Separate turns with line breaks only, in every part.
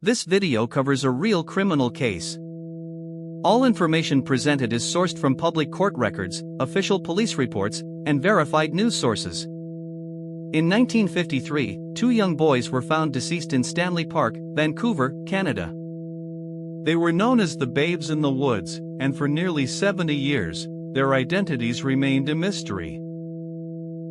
This video covers a real criminal case. All information presented is sourced from public court records, official police reports, and verified news sources. In 1953, two young boys were found deceased in Stanley Park, Vancouver, Canada. They were known as the Babes in the Woods, and for nearly 70 years, their identities remained a mystery.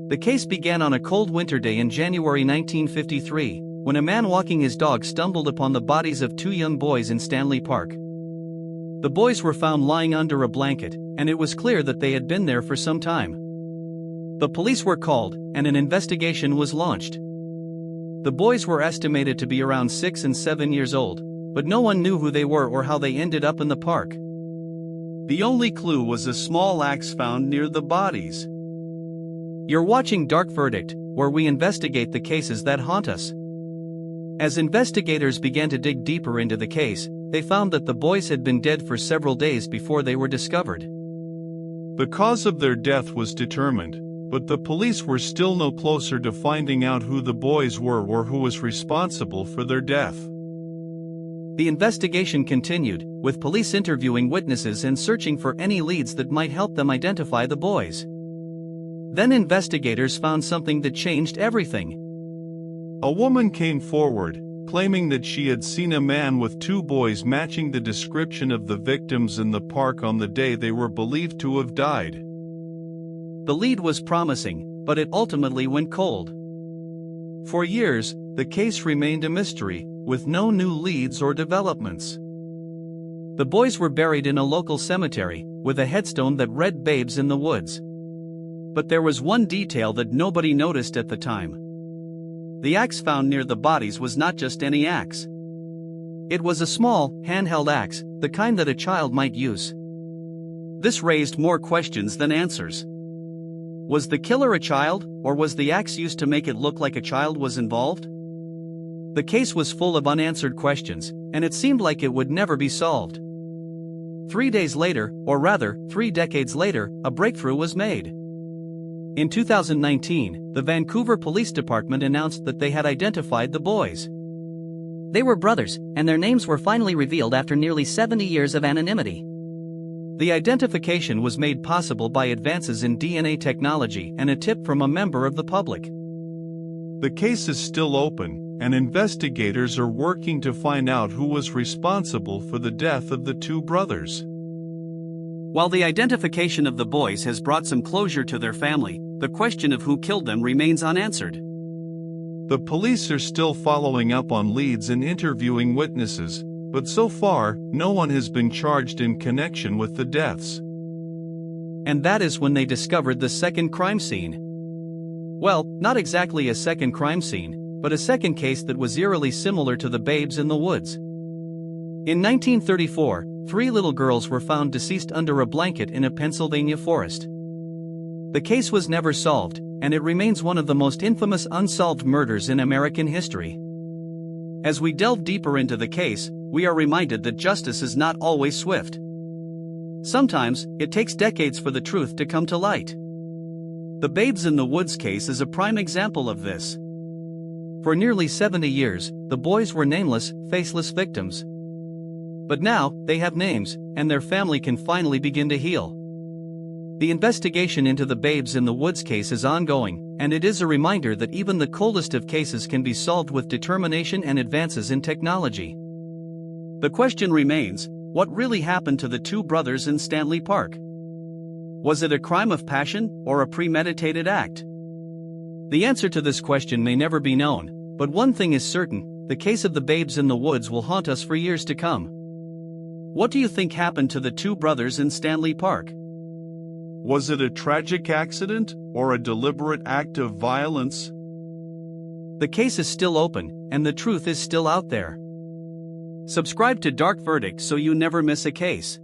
The case began on a cold winter day in January 1953, when a man walking his dog stumbled upon the bodies of two young boys in Stanley Park. The boys were found lying under a blanket, and it was clear that they had been there for some time. The police were called, and an investigation was launched. The boys were estimated to be around 6 and 7 years old, but no one knew who they were or how they ended up in the park. The only clue was a small axe found near the bodies. You're watching Dark Verdict, where we investigate the cases that haunt us. As investigators began to dig deeper into the case, they found that the boys had been dead for several days before they were discovered.
The cause of their death was determined, but the police were still no closer to finding out who the boys were or who was responsible for their death.
The investigation continued, with police interviewing witnesses and searching for any leads that might help them identify the boys. Then investigators found something that changed everything.
A woman came forward, claiming that she had seen a man with two boys matching the description of the victims in the park on the day they were believed to have died.
The lead was promising, but it ultimately went cold. For years, the case remained a mystery, with no new leads or developments. The boys were buried in a local cemetery, with a headstone that read Babes in the Woods. But there was one detail that nobody noticed at the time. The axe found near the bodies was not just any axe. It was a small, handheld axe, the kind that a child might use. This raised more questions than answers. Was the killer a child, or was the axe used to make it look like a child was involved? The case was full of unanswered questions, and it seemed like it would never be solved. 3 days later, or rather, 3 decades later, a breakthrough was made. In 2019, the Vancouver Police Department announced that they had identified the boys.
They were brothers, and their names were finally revealed after nearly 70 years of anonymity.
The identification was made possible by advances in DNA technology and a tip from a member of the public.
The case is still open, and investigators are working to find out who was responsible for the death of the two brothers.
While the identification of the boys has brought some closure to their family, the question of who killed them remains unanswered.
The police are still following up on leads and interviewing witnesses, but so far, no one has been charged in connection with the deaths.
And that is when they discovered the second crime scene. Well, not exactly a second crime scene, but a second case that was eerily similar to the Babes in the Woods. In 1934, 3 little girls were found deceased under a blanket in a Pennsylvania forest. The case was never solved, and it remains one of the most infamous unsolved murders in American history. As we delve deeper into the case, we are reminded that justice is not always swift. Sometimes, it takes decades for the truth to come to light. The Babes in the Woods case is a prime example of this. For nearly 70 years, the boys were nameless, faceless victims. But now, they have names, and their family can finally begin to heal. The investigation into the Babes in the Woods case is ongoing, and it is a reminder that even the coldest of cases can be solved with determination and advances in technology. The question remains, what really happened to the two brothers in Stanley Park? Was it a crime of passion, or a premeditated act? The answer to this question may never be known, but one thing is certain, the case of the Babes in the Woods will haunt us for years to come. What do you think happened to the two brothers in Stanley Park?
Was it a tragic accident, or a deliberate act of violence?
The case is still open, and the truth is still out there. Subscribe to Dark Verdict so you never miss a case.